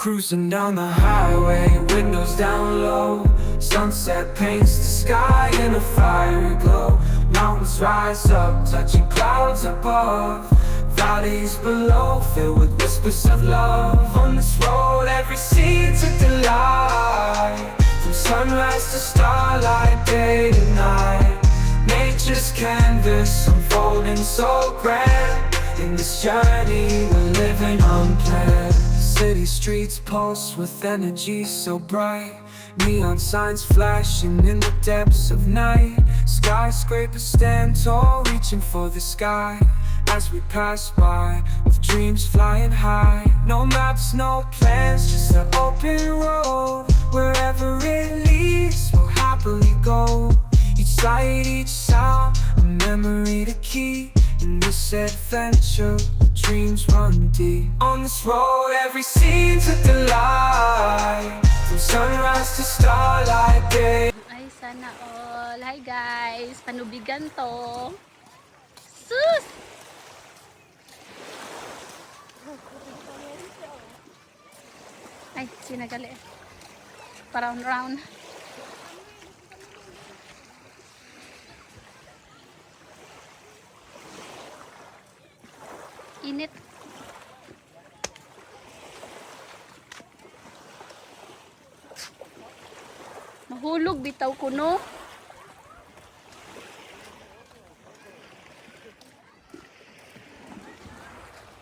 Cruising down the highway, windows down low. Sunset paints the sky in a fiery glow. Mountains rise up, touching clouds above. Valleys below, filled with whispers of love. On this road, every scene's a delight. From sunrise to starlight, day to night. Nature's canvas unfolding so grand. In this journey, we're living unplanned. City streets pulse with energy so bright. Neon signs flashing in the depths of night. Skyscrapers stand tall, reaching for the sky. As we pass by, with dreams flying high. No maps, no plans, just an open road. Wherever it leads, we'll happily go. Each sight, each sound, a memory to keep. In this adventure, dreams run deep. On this road, every scene's a delight. From sunrise to starlight, day. Ay, sana all. Hi guys, panubigan to. Sus! Ay, sinagali. Pa-round-round. Init. Mahulog bitaw kuno.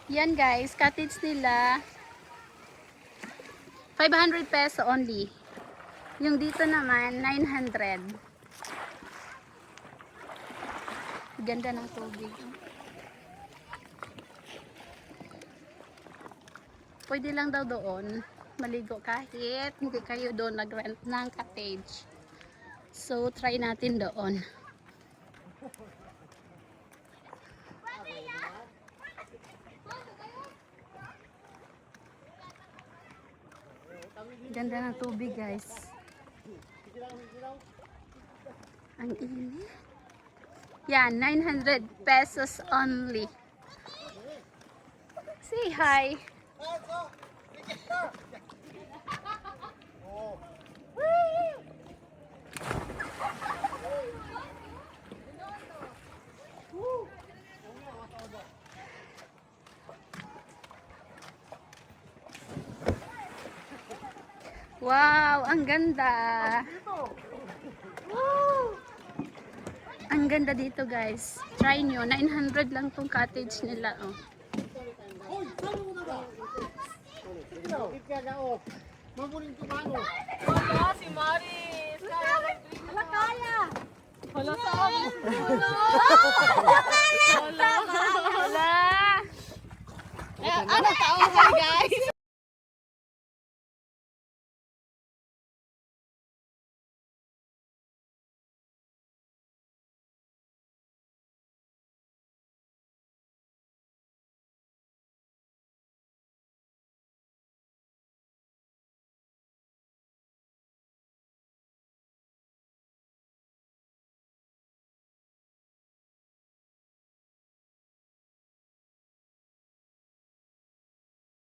Yan guys, cottage nila 500 peso only. Yung dito naman 900. Ganda ng tubig. Pwede lang daw doon maligo kahit hindi kayo doon nag-rent ng cottage. So, try natin doon. Ganda ng tubig guys. Ang init. Yan, 900 pesos only. Say hi. Wow, ang ganda. Ang ganda dito guys. Try nyo, 900 lang tong cottage nila. Oh. Wala, si Maris. Kaya mag-drink. Wala, kaya. Wala sa amin. Wala. Wala. Ano taong kayo, guys?